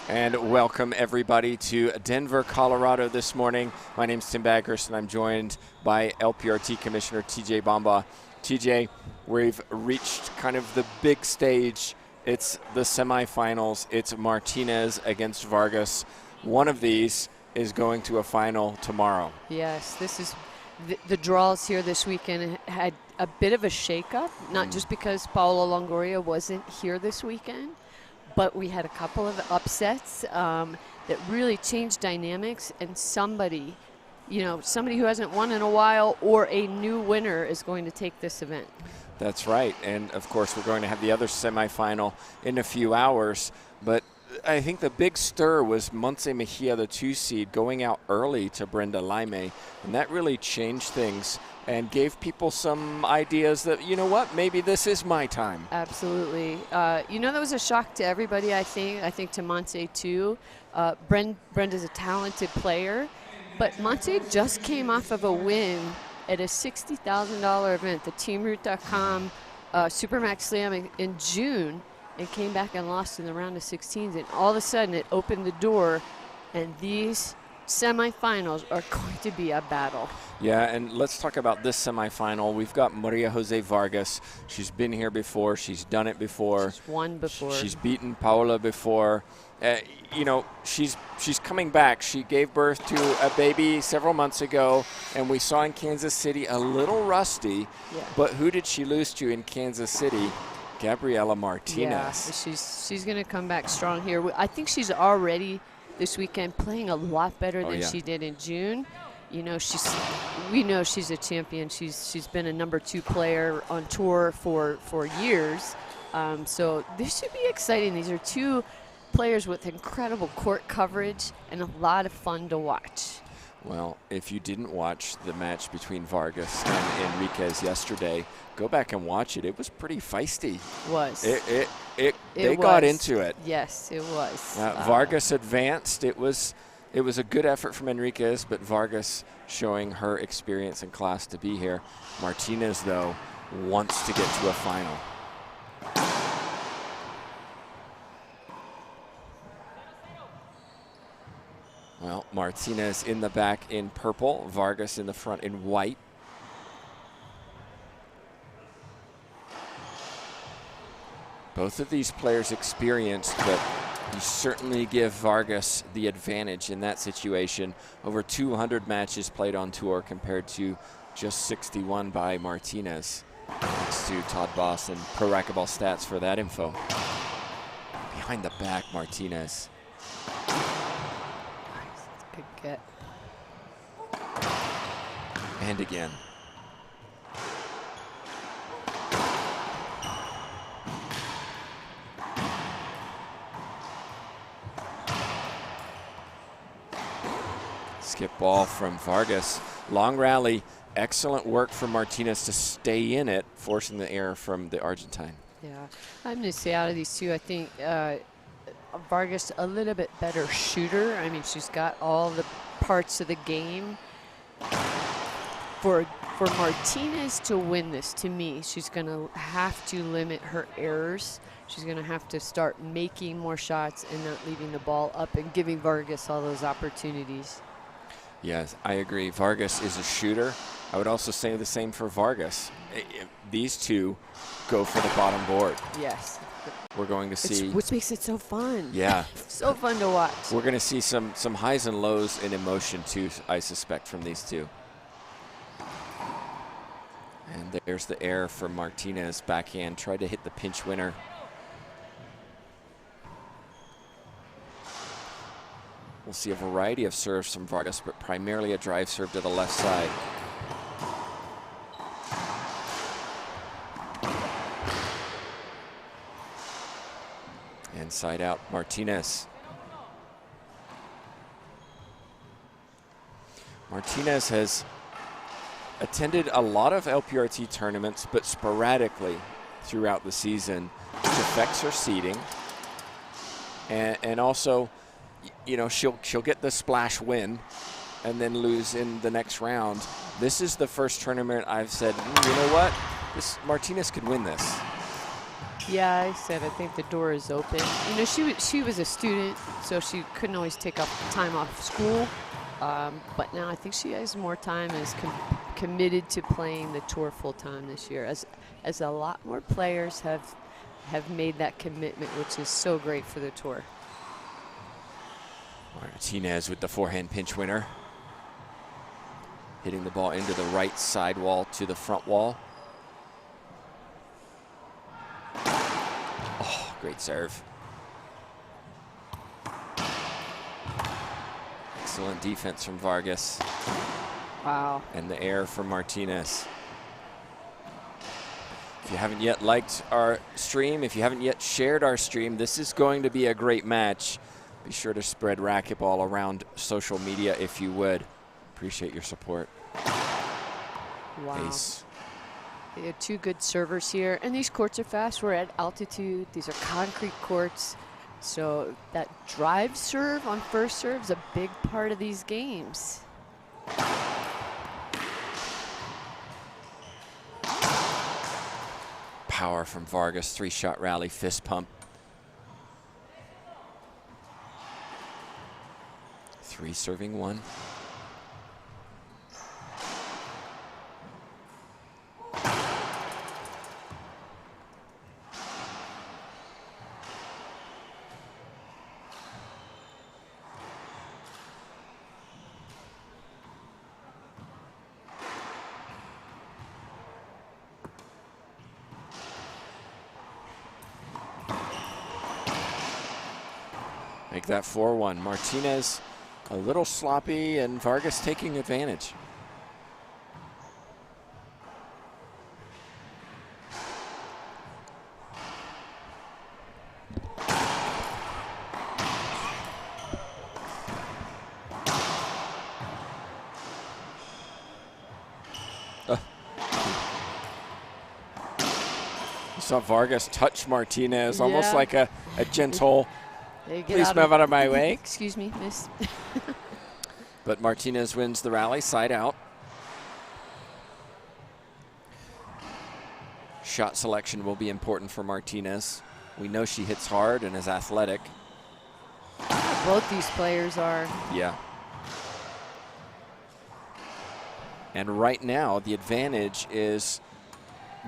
And welcome everybody to Denver, Colorado this morning. My name is Tim Baggers and I'm joined by LPRT Commissioner TJ Bamba. TJ, we've reached kind of the big stage. It's the semifinals. It's Martinez against Vargas. One of these is going to a final tomorrow. Yes, this is the draws here this weekend had a bit of a shakeup, not just because Paolo Longoria wasn't here this weekend, but we had a couple of upsets that really changed dynamics, and somebody who hasn't won in a while or a new winner is going to take this event. That's right, and of course we're going to have the other semifinal in a few hours, but I think the big stir was Montse Mejia, the 2 seed, going out early to Brenda Laime, and that really changed things and gave people some ideas that, you know what, maybe this is my time. Absolutely. That was a shock to everybody, I think to Montse too. Brenda's a talented player, but Montse just came off of a win at a $60,000 event, the TeamRoot.com Supermax Slam in June, and came back and lost in the round of 16s. And all of a sudden it opened the door, and these semifinals are going to be a battle. Yeah, and let's talk about this semifinal. We've got Maria Jose Vargas. She's been here before. She's done it before. She's won before. She's beaten Paola before. She's coming back. She gave birth to a baby several months ago, and we saw in Kansas City a little rusty. Yeah. But who did she lose to in Kansas City? Gabriela Martinez. Yeah, she's going to come back strong here. I think she's already this weekend playing a lot better than she did in June. We know she's a champion. She's been a #2 player on tour for years. So this should be exciting. These are 2 players with incredible court coverage and a lot of fun to watch. Well, if you didn't watch the match between Vargas and Enriquez yesterday, go back and watch it. It was pretty feisty. They got into it. Yes, it was. Vargas advanced. It was a good effort from Enriquez, but Vargas showing her experience and class to be here. Martinez, though, wants to get to a final. Well, Martinez in the back in purple, Vargas in the front in white. Both of these players experienced, but you certainly give Vargas the advantage in that situation. Over 200 matches played on tour compared to just 61 by Martinez. Thanks to Todd Boss and Pro Racquetball Stats for that info. Behind the back, Martinez. Good get. And again. Skip ball from Vargas. Long rally. Excellent work from Martinez to stay in it, forcing the error from the Argentine. Yeah, I'm going to say out of these 2, I think Vargas a little bit better shooter. I mean, she's got all the parts of the game. For Martinez to win this, to me, she's going to have to limit her errors. She's going to have to start making more shots and not leaving the ball up and giving Vargas all those opportunities. Yes, I agree. Vargas is a shooter. I would also say the same for Vargas. These 2 go for the bottom board. Yes. We're going to see. Which makes it so fun. Yeah. So fun to watch. We're going to see some highs and lows in emotion too, I suspect, from these 2. And there's the error for Martinez. Backhand, tried to hit the pinch winner. We'll see a variety of serves from Vargas, but primarily a drive serve to the left side. Inside out, Martinez. Martinez has attended a lot of LPRT tournaments, but sporadically throughout the season, which affects her seeding. And also, you know, she'll get the splash win and then lose in the next round. This is the first tournament I've said, you know what, Martinez could win this. Yeah, I said I think the door is open. You know, she was a student, so she couldn't always take up time off school. But now I think she has more time and is committed to playing the tour full time this year, as a lot more players have made that commitment, which is so great for the tour. Martinez with the forehand pinch winner. Hitting the ball into the right side wall to the front wall. Oh, great serve. Excellent defense from Vargas. Wow. And the air from Martinez. If you haven't yet liked our stream, if you haven't yet shared our stream, this is going to be a great match. Be sure to spread racquetball around social media if you would. Appreciate your support. Wow. Ace. They have two good servers here, and these courts are fast. We're at altitude. These are concrete courts. So that drive serve on first serve is a big part of these games. Power from Vargas, three-shot rally, fist pump. Three serving one. Make that 4-1. Martinez a little sloppy and Vargas taking advantage. You saw Vargas touch Martinez, almost like a gentle, please move out of my way. Excuse me, miss. But Martinez wins the rally, side out. Shot selection will be important for Martinez. We know she hits hard and is athletic. Both these players are. Yeah. And right now, the advantage is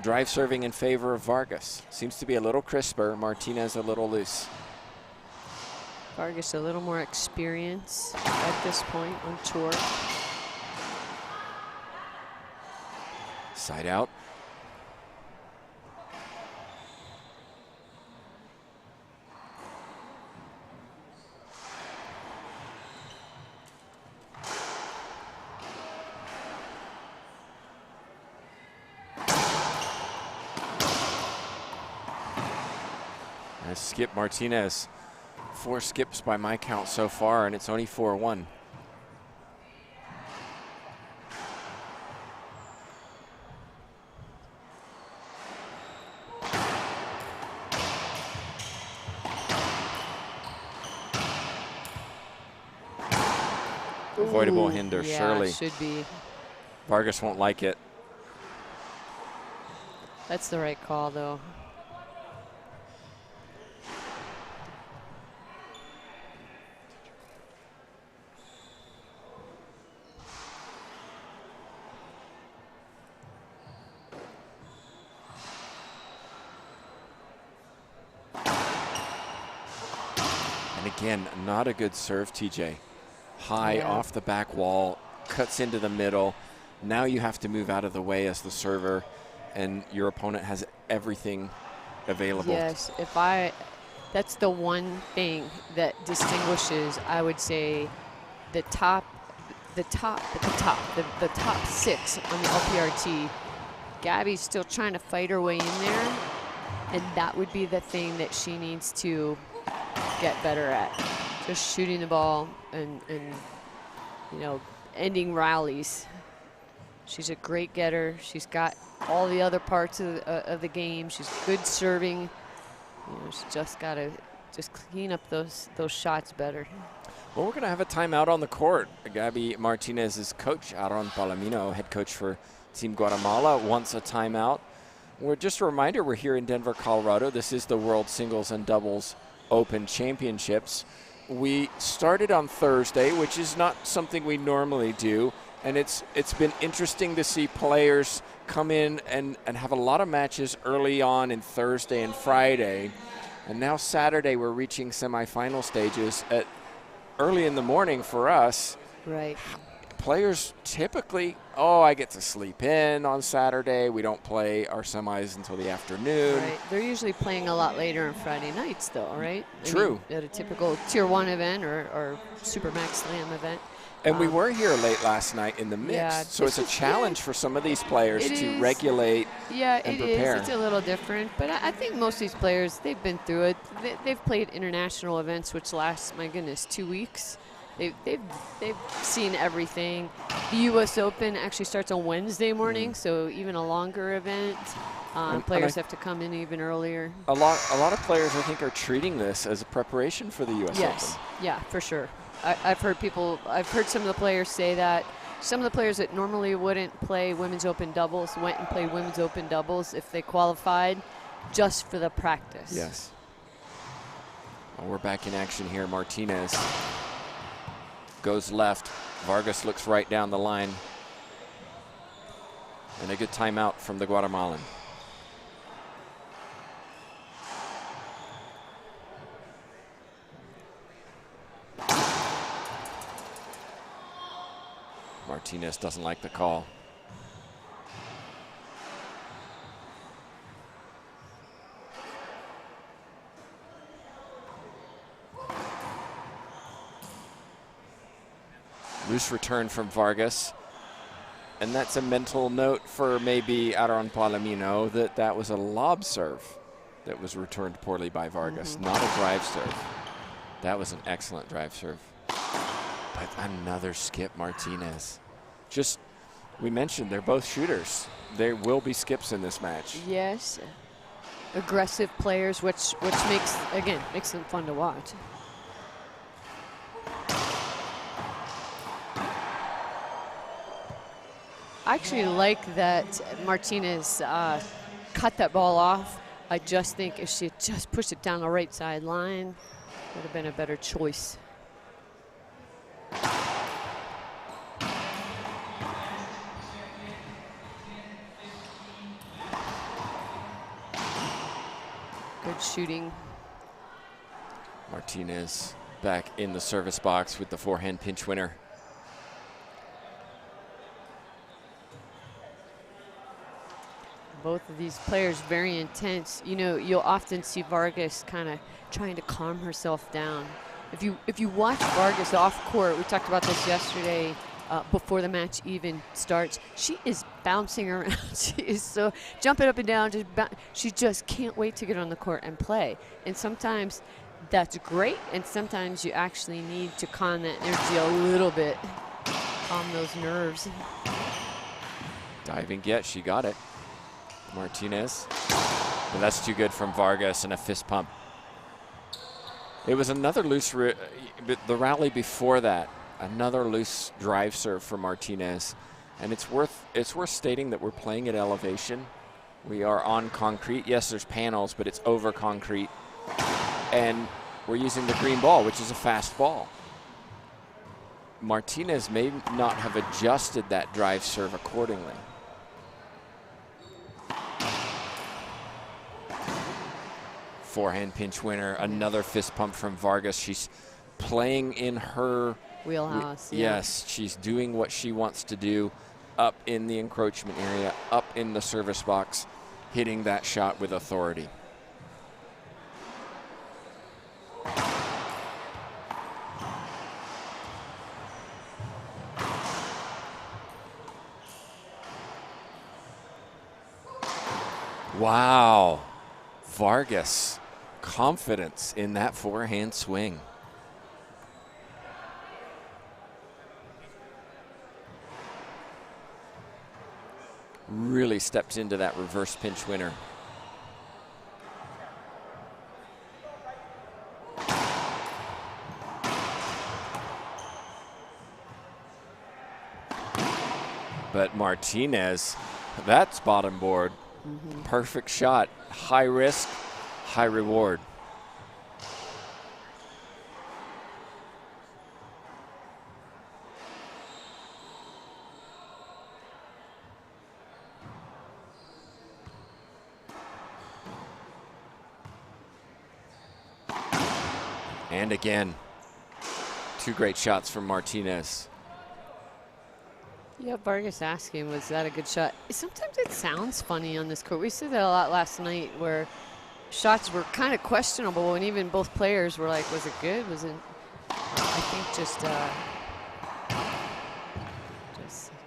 drive serving in favor of Vargas. Seems to be a little crisper, Martinez a little loose. Vargas a little more experience at this point on tour. Side out. Nice skip, Martinez. 4 skips by my count so far, and it's only 4-1. Avoidable hinder, yeah, surely. Should be. Vargas won't like it. That's the right call, though. Again, not a good serve, TJ. High off the back wall, cuts into the middle. Now you have to move out of the way as the server, and your opponent has everything available. Yes, that's the one thing that distinguishes, I would say, the top 6 on the LPRT. Gabby's still trying to fight her way in there, and that would be the thing that she needs to get better at. Just shooting the ball and you know, ending rallies. She's a great getter. She's got all the other parts of the game. She's good serving. You know, she's just got to just clean up those shots better. Well, we're going to have a timeout on the court. Gabby Martinez's coach, Aaron Palomino, head coach for Team Guatemala, wants a timeout. Just a reminder, we're here in Denver, Colorado. This is the World Singles and Doubles Open Championships. We started on Thursday, which is not something we normally do, and it's been interesting to see players come in and have a lot of matches early on in Thursday and Friday. And now Saturday we're reaching semifinal stages at early in the morning for us. Right. Players typically, I get to sleep in on Saturday. We don't play our semis until the afternoon. Right. They're usually playing a lot later on Friday nights, though, right? True. I mean, at a typical Tier 1 event or Supermax Slam event. And we were here late last night in the mix, yeah, so it's a challenge for some of these players to regulate and prepare. It's a little different, but I think most of these players, they've been through it. They've played international events, which last, my goodness, 2 weeks. They've seen everything. The U.S. Open actually starts on Wednesday morning, so even a longer event. Players have to come in even earlier. A lot of players, I think, are treating this as a preparation for the U.S. Open. Yes, yeah, for sure. I've heard some of the players say that. Some of the players that normally wouldn't play Women's Open doubles went and played Women's Open doubles if they qualified, just for the practice. Yes. Well, we're back in action here. Martinez goes left. Vargas looks right down the line. And a good timeout from the Guatemalan. Martinez doesn't like the call. Loose return from Vargas. And that's a mental note for maybe Aaron Palomino that was a lob serve that was returned poorly by Vargas, not a drive serve. That was an excellent drive serve. But another skip, Martinez. We mentioned they're both shooters. There will be skips in this match. Yes. Aggressive players, which makes them fun to watch. I actually like that Martinez cut that ball off. I just think if she had just pushed it down the right sideline, would have been a better choice. Good shooting. Martinez back in the service box with the forehand pinch winner. Both of these players very intense. You know, you'll often see Vargas kind of trying to calm herself down. If you watch Vargas off court, we talked about this yesterday before the match even starts. She is bouncing around. She is so jumping up and down. She just can't wait to get on the court and play. And sometimes that's great, and sometimes you actually need to calm that energy a little bit, calm those nerves. Diving get, she got it. Martinez, but that's too good from Vargas, and a fist pump. It was another loose, the rally before that, another loose drive serve for Martinez, and it's worth stating that we're playing at elevation. We are on concrete. Yes, there's panels, but it's over concrete, and we're using the green ball, which is a fast ball. Martinez may not have adjusted that drive serve accordingly. Forehand pinch winner, another fist pump from Vargas. She's playing in her wheelhouse. Yes, she's doing what she wants to do up in the encroachment area, up in the service box, hitting that shot with authority. Wow, Vargas. Confidence in that forehand swing. really stepped into that reverse pinch winner. But Martinez, that's bottom board. Perfect shot. High risk, high reward. And again, two great shots from Martinez. Yeah, Vargas asking, was that a good shot? Sometimes it sounds funny on this court. We said that a lot last night where shots were kind of questionable and even both players were like, was it good? Was it, I think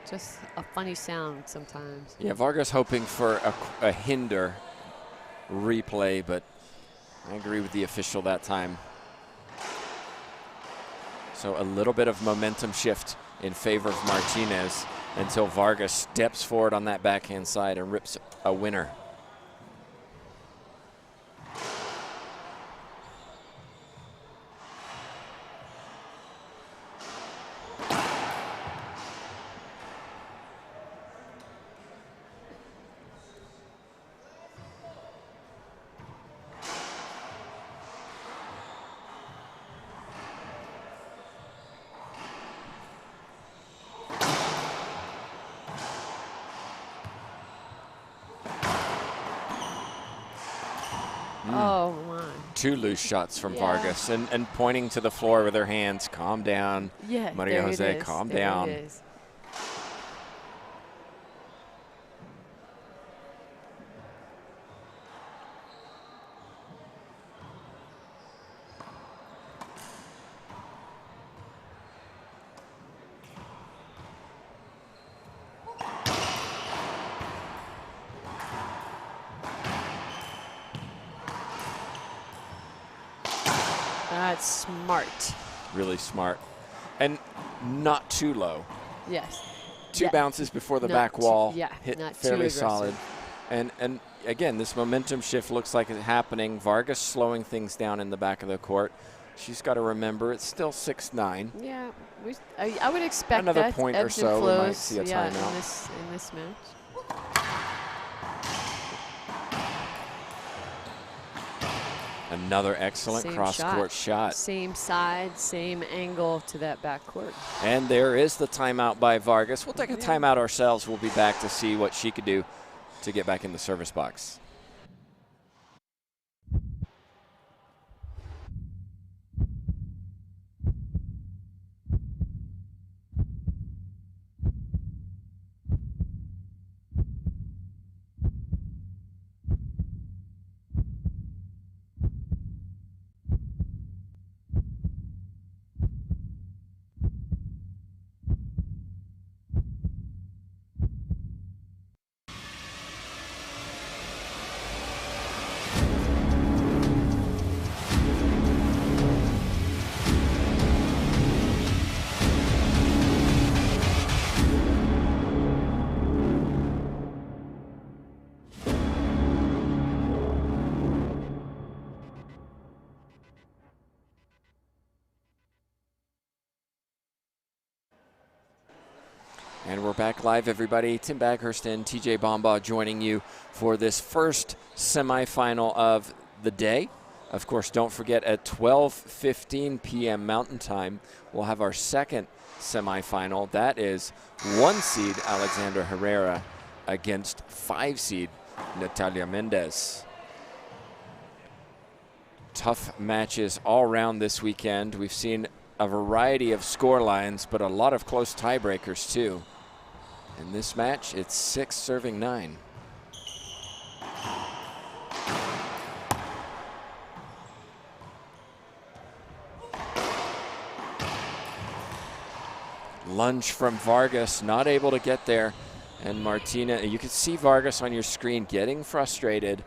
just a funny sound sometimes. Yeah, Vargas hoping for a hinder replay, but I agree with the official that time. So a little bit of momentum shift in favor of Martinez until Vargas steps forward on that backhand side and rips a winner. Oh, my. Two loose shots from Vargas and pointing to the floor with her hands. Calm down. Yeah, Maria Jose, calm down. It is. That's smart. Really smart. And not too low. Yes. Two bounces before the back wall. Hit not fairly too solid. And again, this momentum shift looks like it's happening. Vargas slowing things down in the back of the court. She's got to remember it's still 6-9. Yeah, I would expect another that point or ebbs and so. We flows, might see a timeout. in this match. Another excellent cross-court shot. Same side, same angle to that backcourt. And there is the timeout by Vargas. We'll take a timeout ourselves. We'll be back to see what she could do to get back in the service box. And we're back live, everybody. Tim Baghurst and TJ Bombaugh joining you for this first semifinal of the day. Of course, don't forget at 12:15 p.m. Mountain Time, we'll have our second semifinal. That is 1 seed Alexandra Herrera against 5 seed Natalia Mendez. Tough matches all around this weekend. We've seen a variety of score lines, but a lot of close tiebreakers too. In this match, it's 6 serving 9. Lunge from Vargas, not able to get there. And Martina, you can see Vargas on your screen getting frustrated,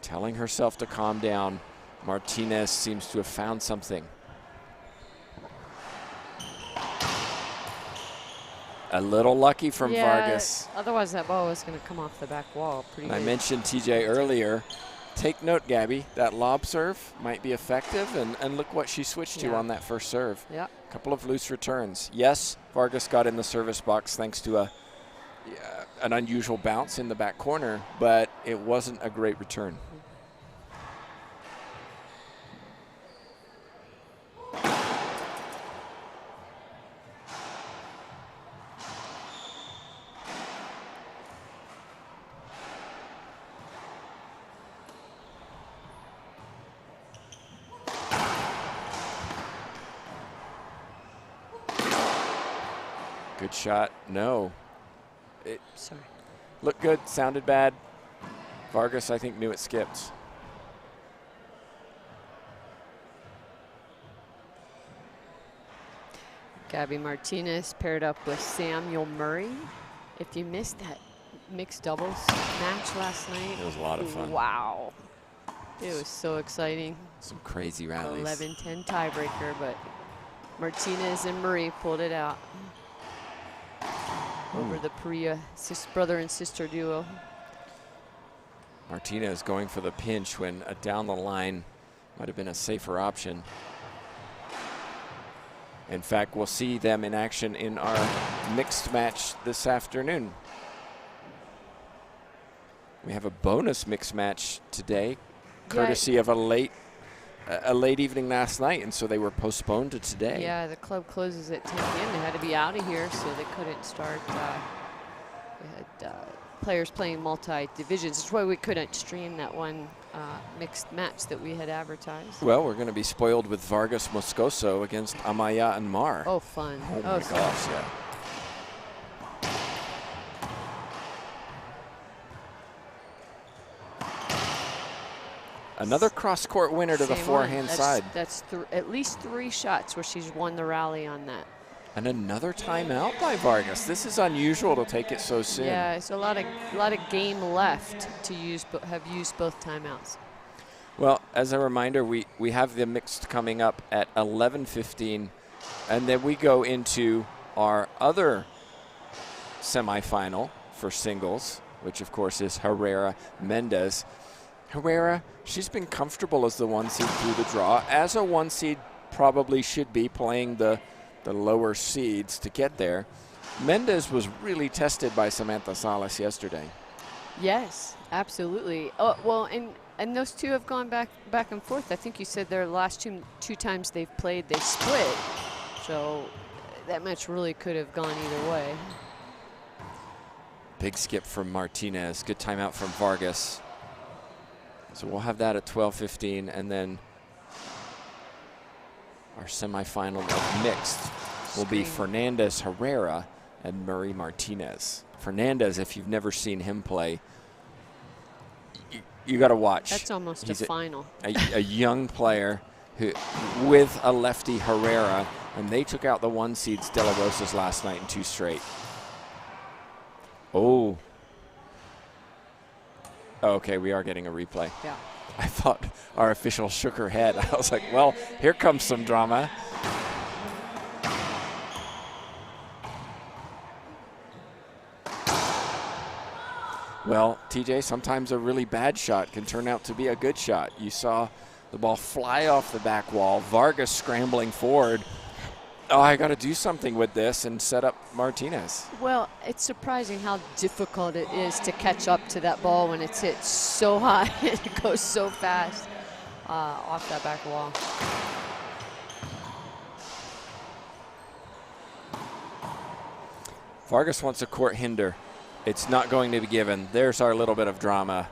telling herself to calm down. Martinez seems to have found something. A little lucky from Vargas. Otherwise, that ball was going to come off the back wall pretty good. I mentioned TJ earlier. Take note, Gabby, that lob serve might be effective, and look what she switched to on that first serve. Yeah. A couple of loose returns. Yes, Vargas got in the service box thanks to an unusual bounce in the back corner, but it wasn't a great return. Good shot. No. Sorry. Looked good, sounded bad. Vargas, I think, knew it skipped. Gabby Martinez paired up with Samuel Murray. If you missed that mixed doubles match last night. It was a lot of fun. Wow. It was so exciting. Some crazy rallies. 11-10 tiebreaker, but Martinez and Murray pulled it out over the Perea brother and sister duo. Martinez going for the pinch when a down the line might have been a safer option. In fact, we'll see them in action in our mixed match this afternoon. We have a bonus mixed match today, courtesy of a late evening last night, and so they were postponed to today. Yeah, the club closes at 10 p.m. They had to be out of here, so they couldn't start. We had players playing multi-divisions. That's why we couldn't stream that one mixed match that we had advertised. Well, we're going to be spoiled with Vargas Moscoso against Amaya and Mar. Oh, fun. Oh, my gosh, yeah. Another cross-court winner to the forehand side. That's at least 3 shots where she's won the rally on that. And another timeout by Vargas. This is unusual to take it so soon. Yeah, it's a lot of game left to have used both timeouts. Well, as a reminder, we have the mixed coming up at 11:15, and then we go into our other semifinal for singles, which of course is Herrera-Mendez. Herrera, she's been comfortable as the 1 seed through the draw, as a 1 seed probably should be, playing the lower seeds to get there. Mendez was really tested by Samantha Salas yesterday. Yes, absolutely. Oh, well, and those two have gone back and forth. I think you said their last two times they've played, they split. So that match really could have gone either way. Big skip from Martinez. Good timeout from Vargas. So we'll have that at 12:15, and then our semifinal of mixed will be Fernandez Herrera and Murray Martinez. Fernandez, if you've never seen him play, you got to watch. That's almost He's a final. A young player who, with a lefty Herrera, and they took out the 1 seeds De La Rosas last night in 2 straight. Oh. Okay, we are getting a replay. Yeah. I thought our official shook her head. I was like, well, here comes some drama. Well, TJ, sometimes a really bad shot can turn out to be a good shot. You saw the ball fly off the back wall. Vargas scrambling forward. Oh, I got to do something with this and set up Martinez. Well, it's surprising how difficult it is to catch up to that ball when it's hit so high and it goes so fast off that back wall. Vargas wants a court hinder. It's not going to be given. There's our little bit of drama.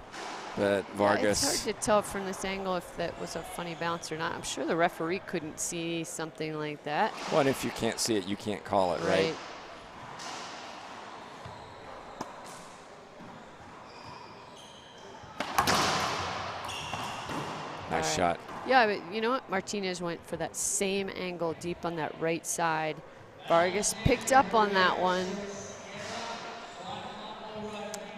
But Vargas. Yeah, it's hard to tell from this angle if that was a funny bounce or not. I'm sure the referee couldn't see something like that. Well, and if you can't see it, you can't call it, right? Nice shot. Yeah, but you know what? Martinez went for that same angle deep on that right side. Vargas picked up on that one.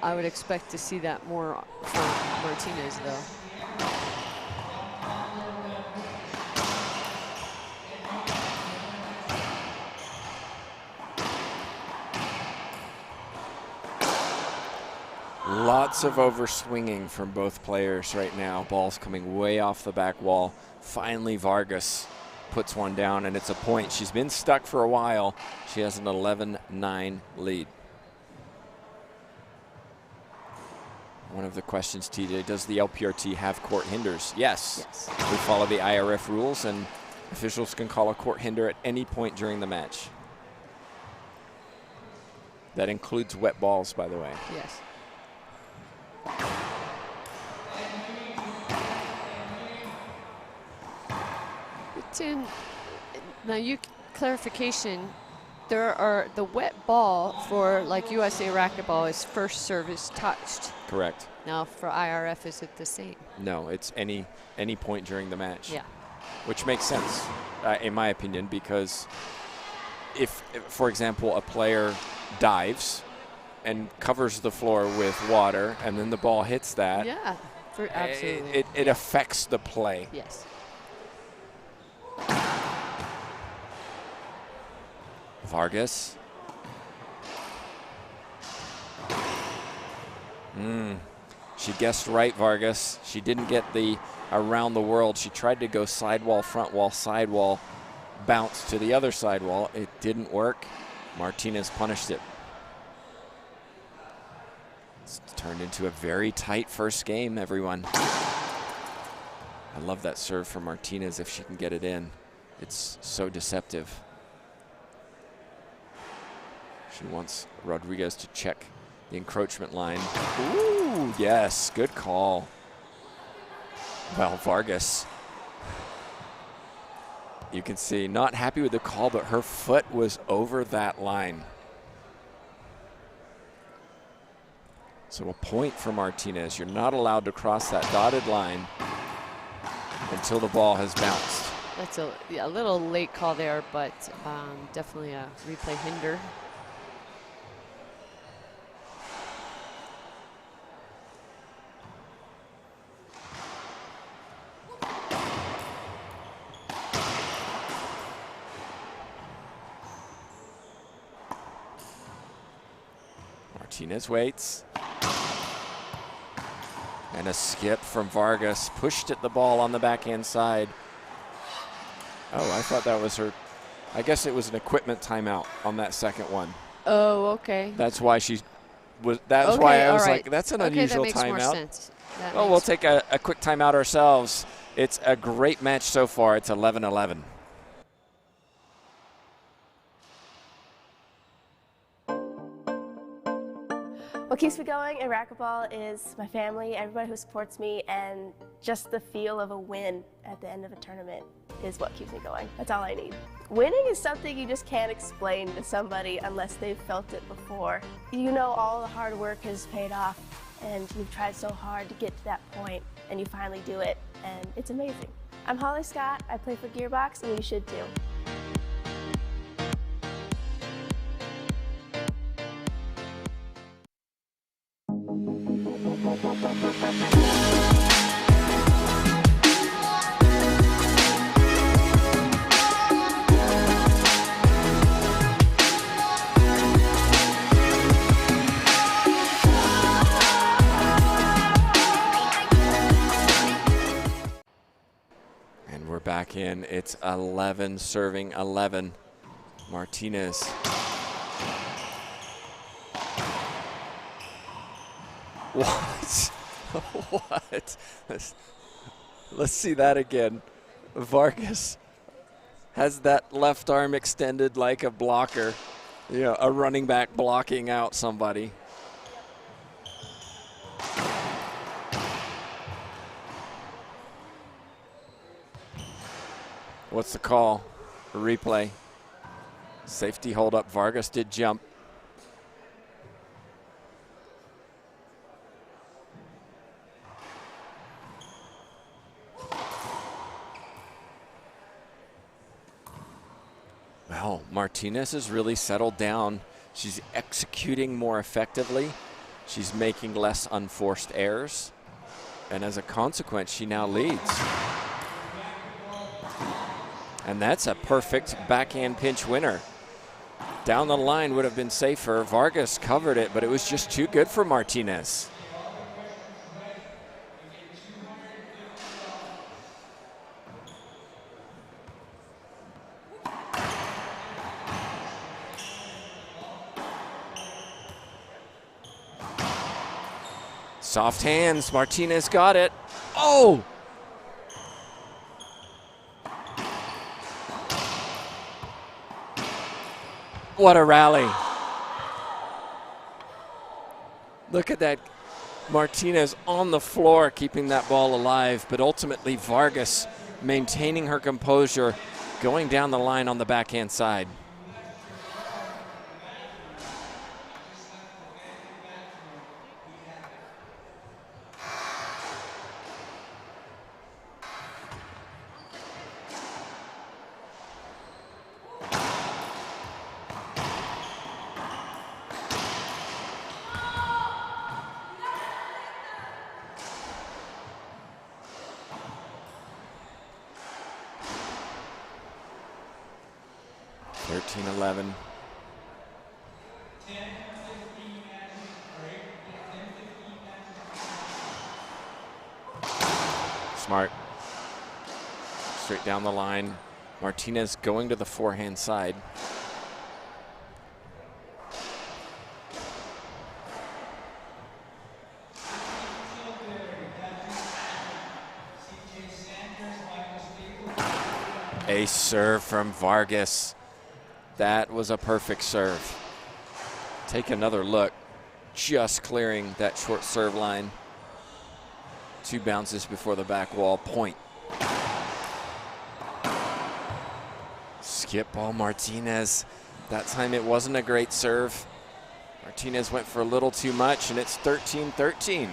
I would expect to see that more from Martinez, though. Lots of overswinging from both players right now. Ball's coming way off the back wall. Finally, Vargas puts one down, and it's a point. She's been stuck for a while. She has an 11-9 lead. One of the questions, TJ, does the LPRT have court hinders? Yes. We follow the IRF rules, and officials can call a court hinder at any point during the match. That includes wet balls, by the way. Yes. Now, clarification. There are the wet ball for like USA racquetball is first service touched. Correct. Now for IRF, is it the same? No, it's any point during the match. Yeah. Which makes sense, in my opinion, because if, for example, a player dives and covers the floor with water, and then the ball hits that, yeah, absolutely, it affects the play. Yes. Vargas. She guessed right, Vargas. She didn't get the around the world. She tried to go sidewall, front wall, sidewall, bounce to the other sidewall. It didn't work. Martinez punished it. It's turned into a very tight first game, everyone. I love that serve from Martinez if she can get it in. It's so deceptive. She wants Rodriguez to check the encroachment line. Ooh, yes, good call. Well, Vargas, you can see, not happy with the call, but her foot was over that line. So a point for Martinez. You're not allowed to cross that dotted line until the ball has bounced. That's a little late call there, but definitely a replay hinder. Martinez waits. And a skip from Vargas. Pushed at the ball on the backhand side. Oh, I thought that was her. I guess it was an equipment timeout on that second one. Oh, okay. That's why she was. That's okay, why I was like, that's an unusual that makes timeout. More sense. Well, we'll take a quick timeout ourselves. It's a great match so far. It's 11-11. What keeps me going in racquetball is my family, everybody who supports me, and just the feel of a win at the end of a tournament is what keeps me going. That's all I need. Winning is something you just can't explain to somebody unless they've felt it before. You know all the hard work has paid off, and you've tried so hard to get to that point, and you finally do it, and it's amazing. I'm Holly Scott, I play for Gearbox, and you should too. And we're back in. It's 11 serving 11. Martinez. What? What? Let's see that again. Vargas has that left arm extended like a blocker. You know, a running back blocking out somebody. What's the call? A replay. Safety hold up. Vargas did jump. Well, Martinez has really settled down. She's executing more effectively. She's making less unforced errors. And as a consequence, she now leads. And that's a perfect backhand pinch winner. Down the line would have been safer. Vargas covered it, but it was just too good for Martinez. Soft hands, Martinez got it. Oh! What a rally. Look at that. Martinez on the floor keeping that ball alive, but ultimately Vargas maintaining her composure, going down the line on the backhand side. (13-11). Smart. Straight down the line. Martinez going to the forehand side. Ace serve from Vargas. That was a perfect serve. Take another look. Just clearing that short serve line. 2 bounces before the back wall. Point. Skip ball Martinez. That time it wasn't a great serve. Martinez went for a little too much, and it's 13-13.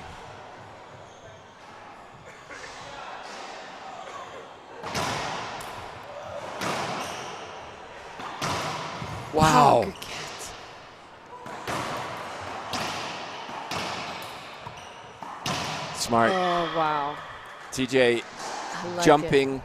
Wow. Good catch. Smart. Oh, wow. TJ I like jumping.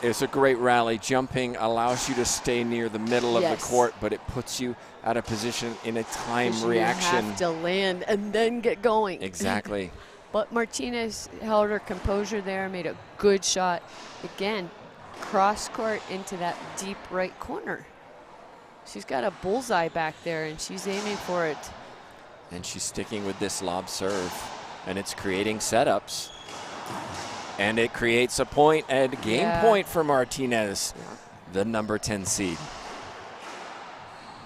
It's a great rally. Jumping allows you to stay near the middle of the Yes. court, but it puts you out of position in a time You reaction. have to land and then get going. Exactly. But Martinez held her composure there, made a good shot. Again, cross court into that deep right corner. She's got a bullseye back there, and she's aiming for it. And she's sticking with this lob serve, and it's creating setups. And it creates a point and game point for Martinez, the number 10 seed.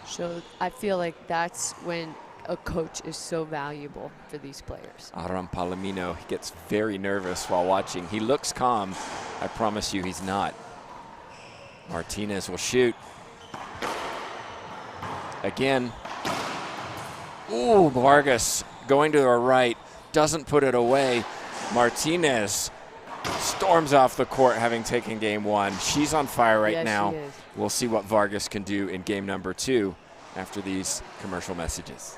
So I feel like that's when a coach is so valuable for these players. Aram Palomino, he gets very nervous while watching. He looks calm. I promise you he's not. Martinez will shoot. Again. Ooh, Vargas going to her right, doesn't put it away. Martinez storms off the court having taken game 1. She's on fire right now. She is. We'll see what Vargas can do in game number 2 after these commercial messages.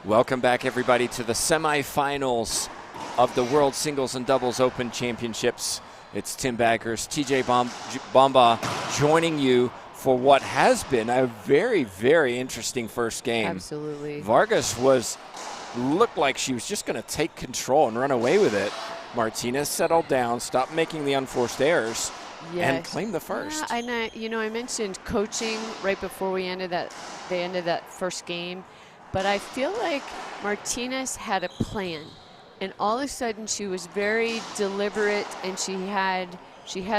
Welcome back, everybody, to the semifinals of the World Singles and Doubles Open Championships. It's Tim Baggers, TJ Bamba joining you for what has been a very, very interesting first game. Absolutely. Vargas looked like she was just going to take control and run away with it. Martinez settled down, stopped making the unforced errors, and claimed the first. Yeah, and I mentioned coaching right before they ended that first game, but I feel like Martinez had a plan, and all of a sudden she was very deliberate, and she had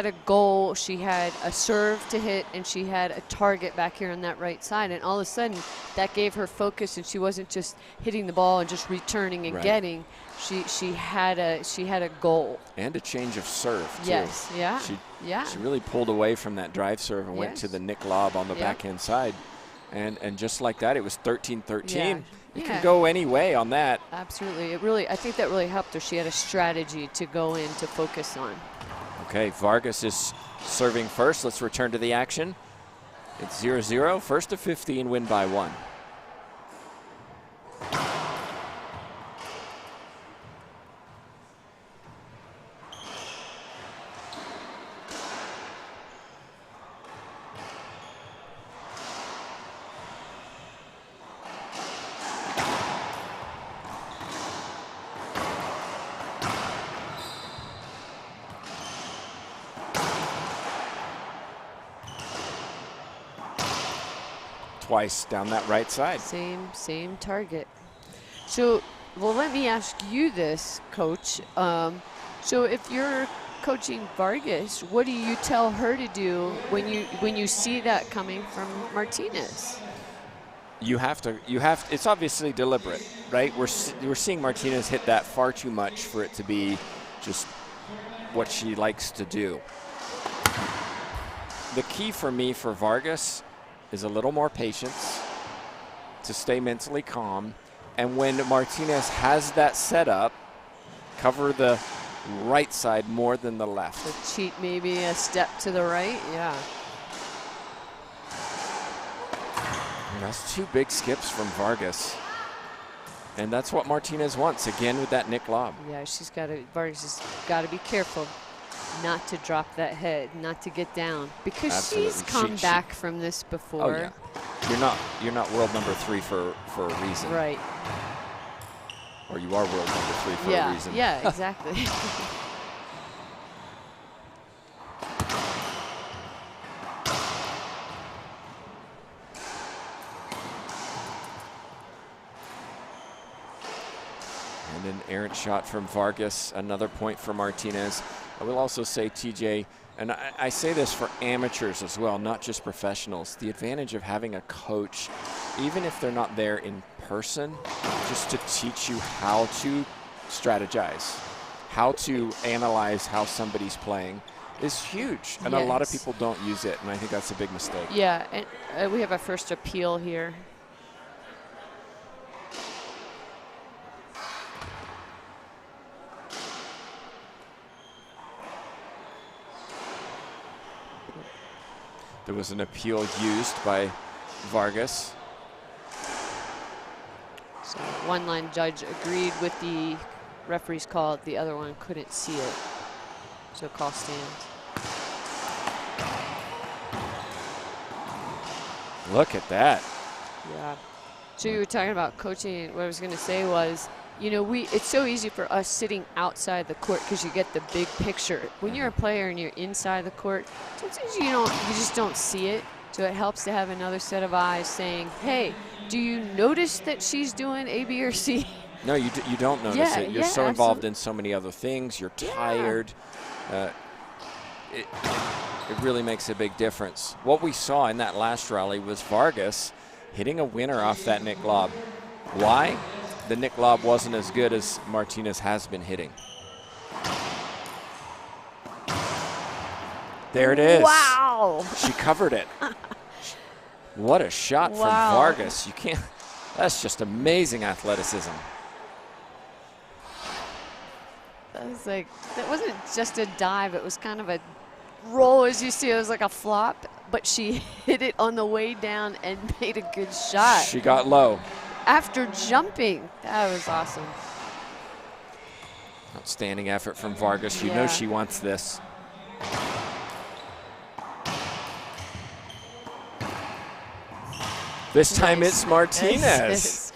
a goal, she had a serve to hit, and she had a target back here on that right side, and all of a sudden that gave her focus, and she wasn't just hitting the ball and just returning and getting. She had a goal and a change of serve too. Yes, yeah, She really pulled away from that drive serve and went to the Nick lob on the backhand side, and just like that, it was 13-13. It can go any way on that. Absolutely, I think that really helped her. She had a strategy to go in to focus on. Okay, Vargas is serving first. Let's return to the action. It's 0-0, first to 15, win by 1. Twice down that right side. Same target. So, well, let me ask you this, Coach. So if you're coaching Vargas, what do you tell her to do when you see that coming from Martinez? You have to. It's obviously deliberate, right? We're seeing Martinez hit that far too much for it to be just what she likes to do. The key for me for Vargas is a little more patience, to stay mentally calm, and when Martinez has that set up, cover the right side more than the left. So cheat maybe a step to the right, yeah. And that's 2 big skips from Vargas. And that's what Martinez wants, again with that Nick lob. Yeah, Vargas has got to be careful not to drop that head, not to get down, because Absolutely. she's come back from this before. Oh, yeah. You're not world number 3 for a reason. Right. Or you are world number 3 for a reason. Yeah, exactly. And an errant shot from Vargas, another point for Martinez. I will also say, TJ, and I say this for amateurs as well, not just professionals, the advantage of having a coach, even if they're not there in person, just to teach you how to strategize, how to analyze how somebody's playing is huge. And a lot of people don't use it, and I think that's a big mistake. Yeah, and we have our first appeal here. There was an appeal used by Vargas. So one line judge agreed with the referee's call. The other one couldn't see it. So call stands. Look at that. Yeah. So you were talking about coaching. What I was going to say was, it's so easy for us sitting outside the court because you get the big picture. When you're a player and you're inside the court, sometimes you just don't see it. So it helps to have another set of eyes saying, hey, do you notice that she's doing A, B, or C? No, you don't notice it. You're so involved in so many other things. You're tired. It really makes a big difference. What we saw in that last rally was Vargas hitting a winner off that Nick lob. Why? The Nick lob wasn't as good as Martinez has been hitting. There it is. Wow. She covered it. What a shot from Vargas. You can't, that's just amazing athleticism. That wasn't just a dive, it was kind of a roll, as you see. It was like a flop, but she hit it on the way down and made a good shot. She got low. after jumping. That was awesome. Outstanding effort from Vargas. You know she wants this. This time it's Martinez.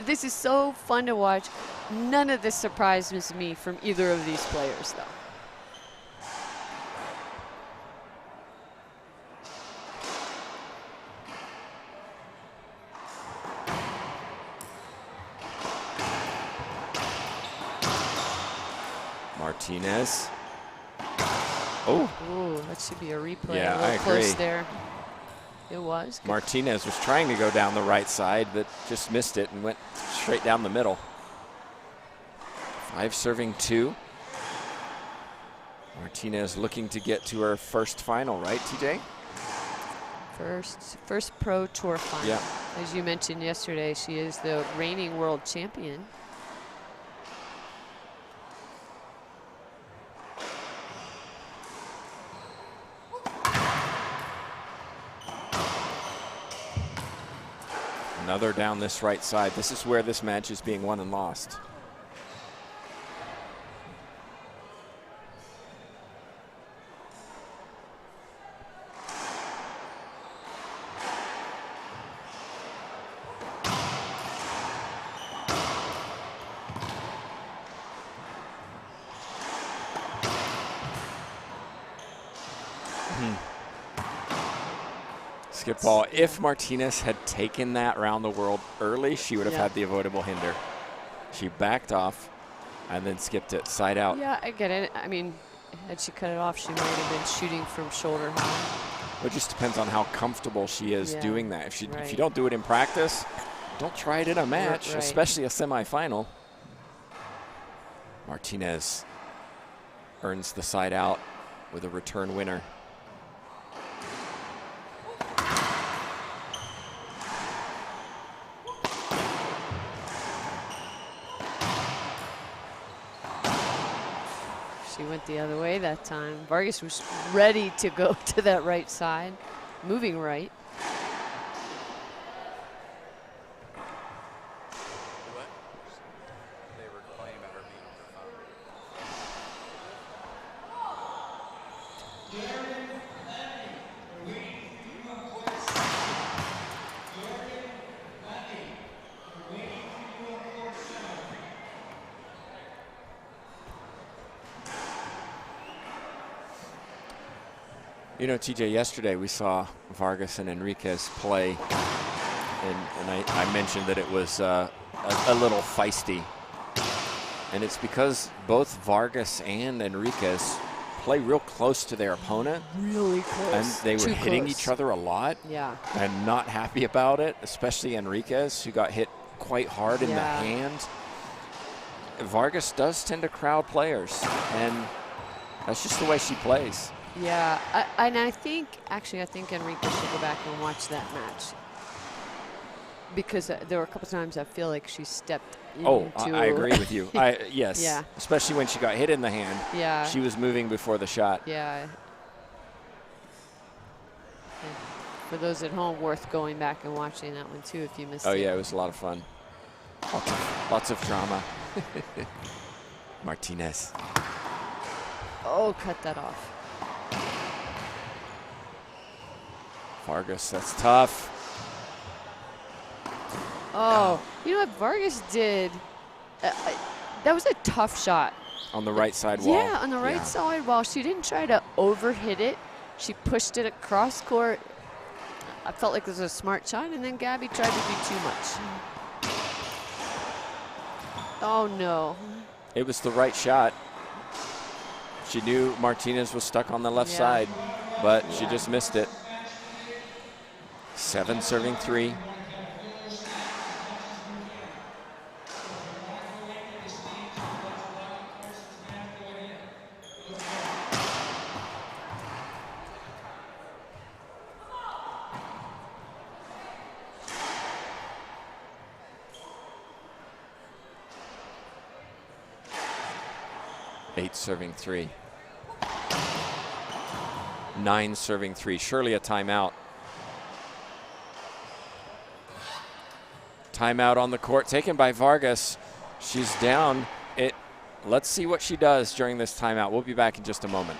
This is so fun to watch. None of this surprises me from either of these players, though. Martinez. Oh. Ooh, that should be a replay. Yeah, a little I close agree. there. It was. Good. Martinez was trying to go down the right side, but just missed it and went straight down the middle. 5 serving 2. Martinez looking to get to her first final, right, TJ? First Pro Tour final. Yeah. As you mentioned yesterday, she is the reigning world champion. Another down this right side. This is where this match is being won and lost. Skip ball. If Martinez had taken that round the world early, she would have had the avoidable hinder. She backed off and then skipped it side out. Yeah, I get it. I mean, had she cut it off, she might have been shooting from shoulder high. It just depends on how comfortable she is doing that. If you don't do it in practice, don't try it in a match, especially a semifinal. Martinez earns the side out with a return winner. She went the other way that time. Vargas was ready to go to that right side, moving right. You know, TJ, yesterday we saw Vargas and Enriquez play, and I mentioned that it was a little feisty. And it's because both Vargas and Enriquez play real close to their opponent. Really close. And they were hitting each other a lot. Yeah. And not happy about it, especially Enriquez, who got hit quite hard in the hand. Vargas does tend to crowd players, and that's just the way she plays. Yeah, and I think Enriquez should go back and watch that match, because there were a couple times I feel like she stepped into. Oh, I agree with you. Yes. Yeah. Especially when she got hit in the hand. Yeah. She was moving before the shot. Yeah. And for those at home, worth going back and watching that one too if you missed it. Oh yeah, it was a lot of fun. Lots of drama. Martinez. Oh, cut that off. Vargas, that's tough. Oh, you know what Vargas did? That was a tough shot. On the right side wall. Yeah, on the right side wall. She didn't try to overhit it. She pushed it across court. I felt like it was a smart shot, and then Gabby tried to do too much. Oh, no. It was the right shot. She knew Martinez was stuck on the left side, but she just missed it. 7 serving 3. Eight serving 3. 9 serving 3. Surely a timeout. Timeout on the court taken by Vargas. She's down. Let's see what she does during this timeout. We'll be back in just a moment.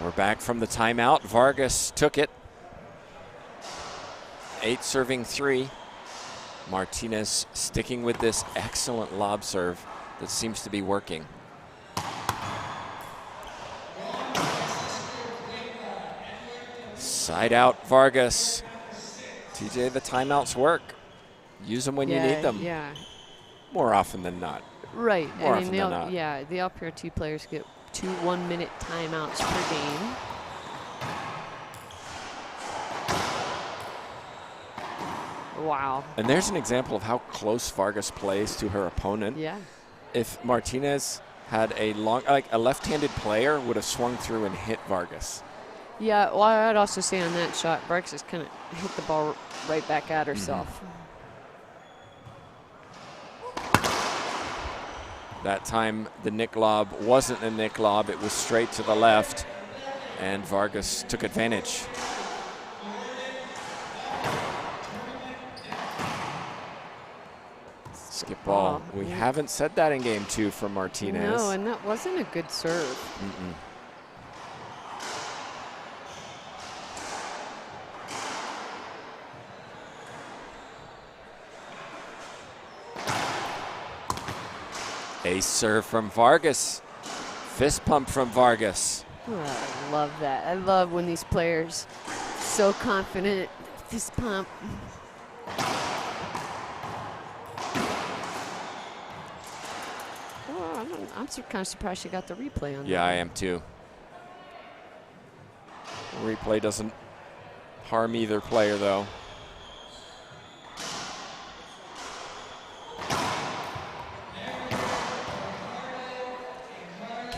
We're back from the timeout. Vargas took it. 8 serving 3. Martinez sticking with this excellent lob serve that seems to be working. Side out Vargas. TJ, the timeouts work. Use them when you need them. Yeah. More often than not. Right. More often than not. Yeah, the LPR2 players get 2 1-minute timeouts per game. Wow. And there's an example of how close Vargas plays to her opponent. Yeah. If Martinez had a left-handed player would have swung through and hit Vargas. Yeah, well, I'd also say on that shot, Vargas just kind of hit the ball right back at herself. That time, the nick lob wasn't a nick lob. It was straight to the left, and Vargas took advantage. Skip ball. We haven't said that in game 2 from Martinez. No, and that wasn't a good serve. Ace serve from Vargas. Fist pump from Vargas. Oh, I love that. I love when these players so confident. Fist pump. Oh, I'm kind of surprised she got the replay on that. Yeah, I am too. Replay doesn't harm either player though.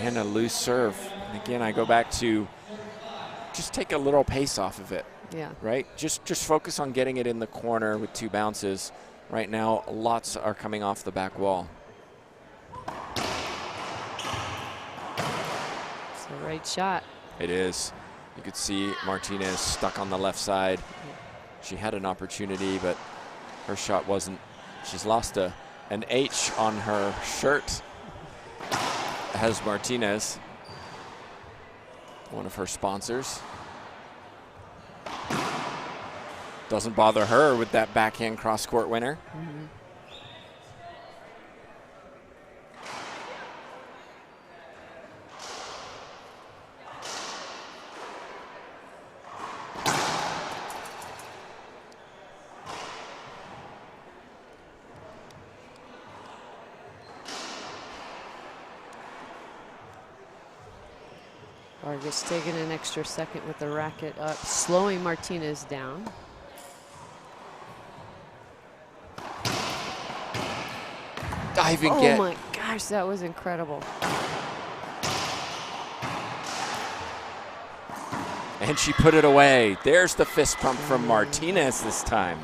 And a loose serve. And again, I go back to just take a little pace off of it. Yeah. Right? Just focus on getting it in the corner with 2 bounces. Right now, lots are coming off the back wall. It's the right shot. It is. You could see Martinez stuck on the left side. She had an opportunity, but her shot wasn't. She's lost an H on her shirt. Has Martinez, one of her sponsors. Doesn't bother her with that backhand cross-court winner. Vargas taking an extra second with the racket up, slowing Martinez down. Diving oh get. My gosh, that was incredible. And she put it away. There's the fist pump from Martinez this time.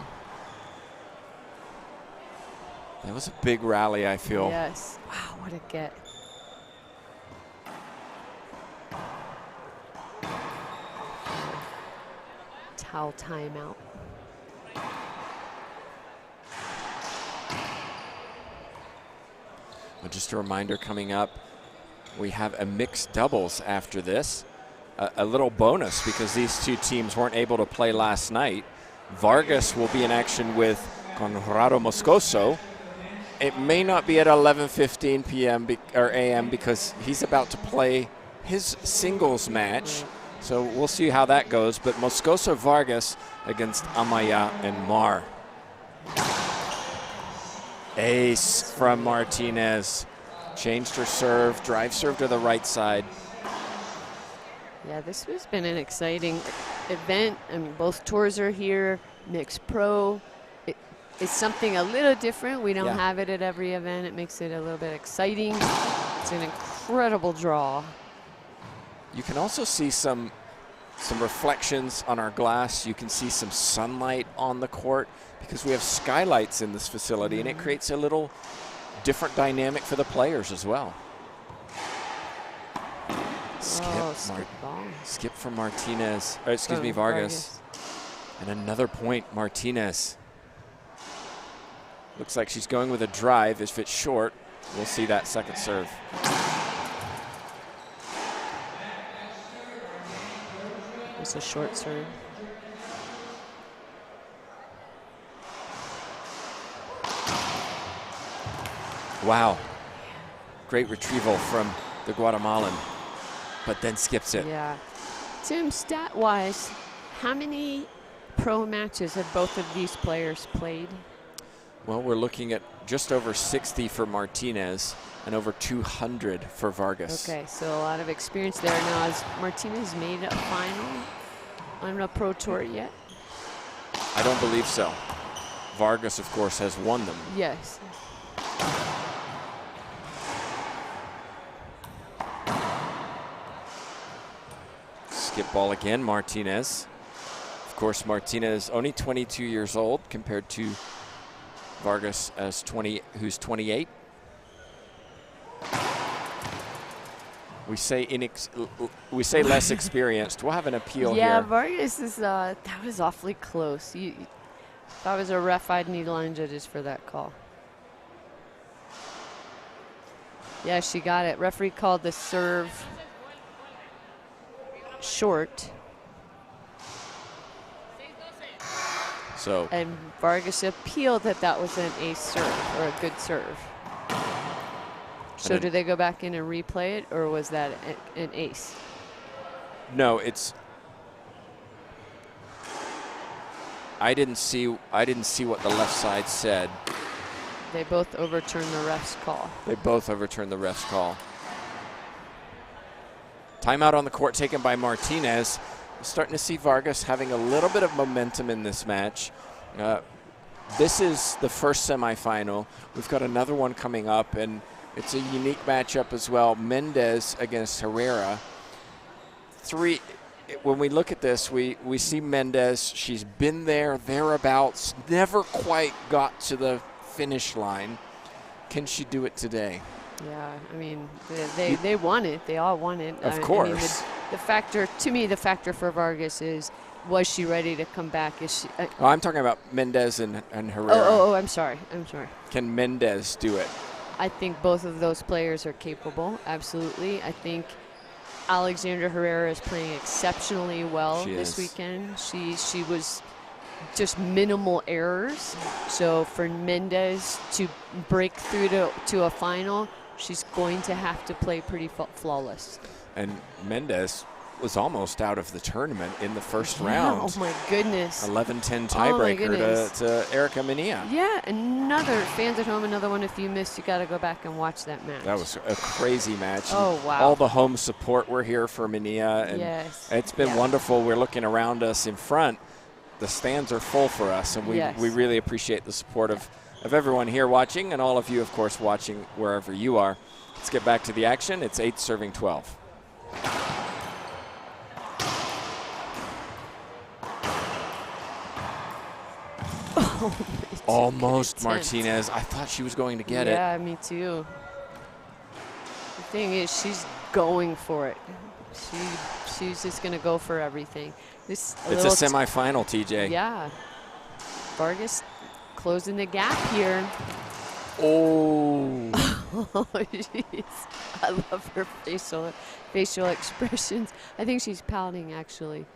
That was a big rally, I feel. Yes. Wow, what a get. Towel timeout. Well, just a reminder coming up, we have a mixed doubles after this. a little bonus because these two teams weren't able to play last night. Vargas will be in action with Conrado Moscoso. It may not be at 11:15 p.m. or a.m. because he's about to play his singles match. So we'll see how that goes. But Moscoso Vargas against Amaya and Mar. Ace from Martinez. Changed her serve, drive serve to the right side. Yeah, this has been an exciting event. I mean, both tours are here, mixed pro. It's something a little different. We don't have it at every event. It makes it a little bit exciting. It's an incredible draw. You can also see some reflections on our glass. You can see some sunlight on the court because we have skylights in this facility, and it creates a little different dynamic for the players as well. Skip from Martinez, or excuse me, Vargas. And another point, Martinez. Looks like she's going with a drive. If it's short, we'll see that second serve. It's a short serve. Wow. Great retrieval from the Guatemalan, but then skips it. Yeah. Tim, stat-wise, how many pro matches have both of these players played? Well, we're looking at just over 60 for Martinez and over 200 for Vargas. Okay, so a lot of experience there. Now, has Martinez made a final on a pro tour yet? I don't believe so. Vargas, of course, has won them. Yes. Skip ball again, Martinez. Of course, Martinez only 22 years old compared to Vargas who's 28. We say less experienced. We'll have an appeal here. Yeah, Vargas is that was awfully close. If I was a ref, I'd need line judges for that call. Yeah, she got it. Referee called the serve short. So. And Vargas appealed that was an ace serve or a good serve. So do they go back in and replay it, or was that an ace? No, I didn't see what the left side said. They both overturned the ref's call. They both overturned the ref's call. Timeout on the court taken by Martinez. We're starting to see Vargas having a little bit of momentum in this match. This is the first semifinal. We've got another one coming up, and it's a unique matchup as well. Mendez against Herrera. When we look at this, we see Mendez. She's been there, thereabouts, never quite got to the finish line. Can she do it today? Yeah, I mean, they won it. They all won it. Of course. I mean, the factor for Vargas is, was she ready to come back? Is she? I'm talking about Mendez and Herrera. Oh, I'm sorry. Can Mendez do it? I think both of those players are capable, absolutely. I think Alexandra Herrera is playing exceptionally well this weekend. She was just minimal errors. So for Mendez to break through to a final, she's going to have to play pretty flawless. And Mendez was almost out of the tournament in the first round. Oh my goodness. 11-10 tiebreaker to Erica Mania. Yeah, fans at home, another one. If you missed, you got to go back and watch that match. That was a crazy match. Oh, wow. All the home support, we're here for Mania. And yes. It's been wonderful. We're looking around us in front. The stands are full for us, and we really appreciate the support of everyone here watching, and all of you, of course, watching wherever you are. Let's get back to the action. It's 8 serving 12. Almost Martinez. I thought she was going to get it. Yeah, me too. The thing is, she's going for it. She's just going to go for everything. It's a semifinal, TJ. Yeah. Vargas closing the gap here. Oh. Oh, jeez. I love her facial expressions. I think she's pouting, actually.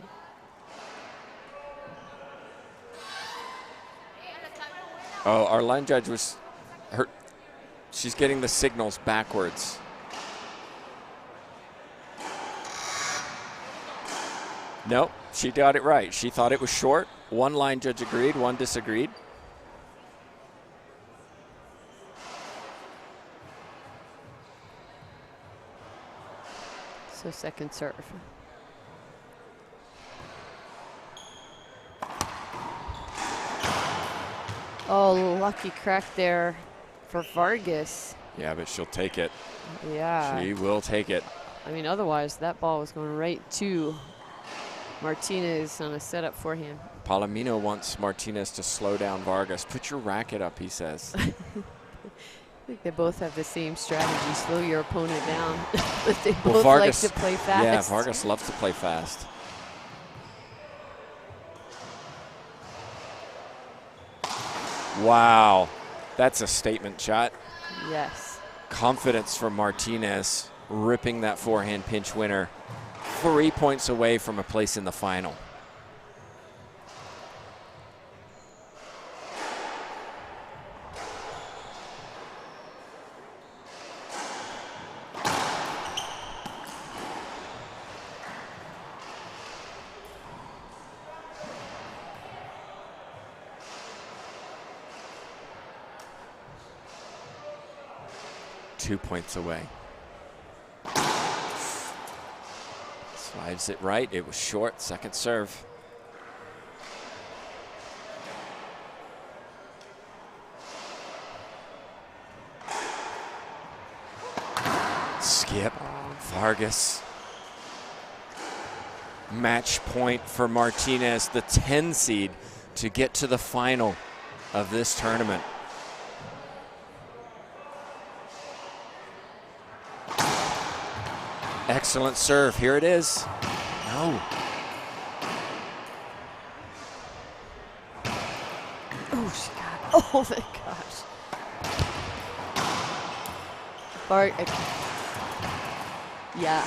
Oh, our line judge was hurt. She's getting the signals backwards. Nope, she got it right. She thought it was short. One line judge agreed, one disagreed. So second serve. Oh, lucky crack there for Vargas. Yeah, but she'll take it. Yeah. She will take it. I mean, otherwise that ball was going right to Martinez on a setup forehand. Palomino wants Martinez to slow down Vargas. Put your racket up, he says. I think they both have the same strategy, slow your opponent down. But they both Vargas, like to play fast. Yeah, Vargas loves to play fast. Wow, that's a statement shot. Yes. Confidence from Martinez, ripping that forehand pinch winner. 3 points away from a place in the final. .2 points away. Slides it right. It was short. Second serve. Skip. Vargas. Match point for Martinez, the 10 seed, to get to the final of this tournament. Excellent serve. Here it is. No. Oh, she got it. Oh, my gosh. Yeah.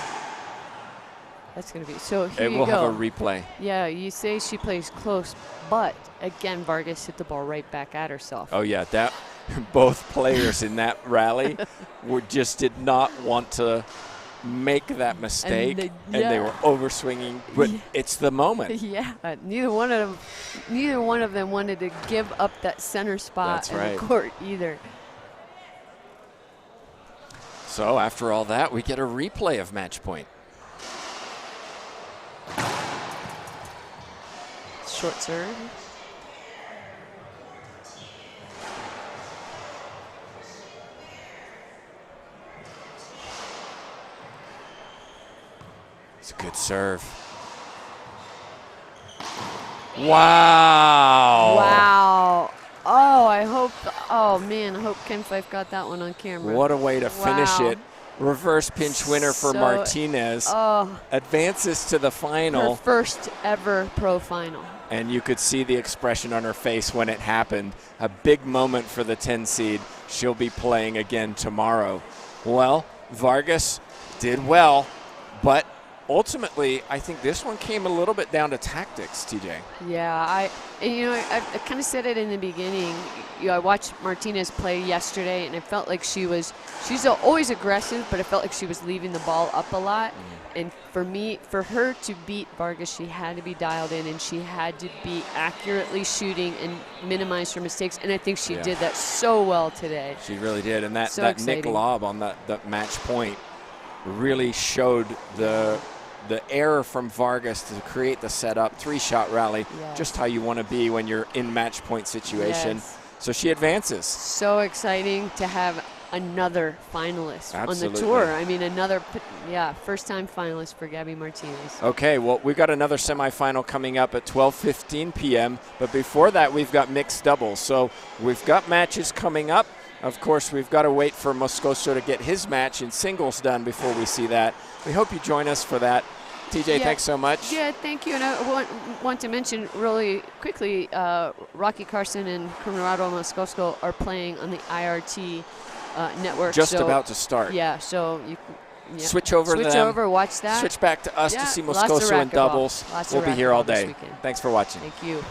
That's going to be. So here It you will go. have a replay. Yeah, you say she plays close, but again, Vargas hit the ball right back at herself. Oh, yeah. That both players in that rally just did not want to make that mistake, and they were overswinging, but it's the moment. Yeah, neither one of them wanted to give up that center spot in the court either. So after all that, we get a replay of match point. Short serve. It's a good serve. Wow. Wow. Oh, I hope, oh man, I hope Ken Fife got that one on camera. What a way to finish it. Reverse pinch winner for Martinez. Advances to the final. Her first ever pro final. And you could see the expression on her face when it happened. A big moment for the 10 seed. She'll be playing again tomorrow. Well, Vargas did well, but ultimately, I think this one came a little bit down to tactics, TJ. Yeah, I kind of said it in the beginning. I watched Martinez play yesterday, and it felt like she's always aggressive, but it felt like she was leaving the ball up a lot. And for her to beat Vargas, she had to be dialed in, and she had to be accurately shooting and minimize her mistakes. And I think she did that so well today. She really did. And that Nick exciting. lob on that match point really showed the error from Vargas to create the setup, 3-shot rally, just how you want to be when you're in match point situation. Yes. So she advances. So exciting to have another finalist on the tour. I mean, first-time finalist for Gabby Martinez. Okay, well, we've got another semifinal coming up at 12:15 p.m., but before that, we've got mixed doubles. So we've got matches coming up. Of course, we've got to wait for Moscoso to get his match in singles done before we see that. We hope you join us for that. TJ, thanks so much. Yeah, thank you. And I want to mention really quickly, Rocky Carson and Conrado Moscoso are playing on the IRT network. Just so, about to start. Yeah, so you can Switch over to them. Switch over, watch that. Switch back to us Yeah, to see lots of Moscoso in racquetball. doubles. Lots We'll of be here all racquetball this day. weekend. Thanks for watching. Thank you.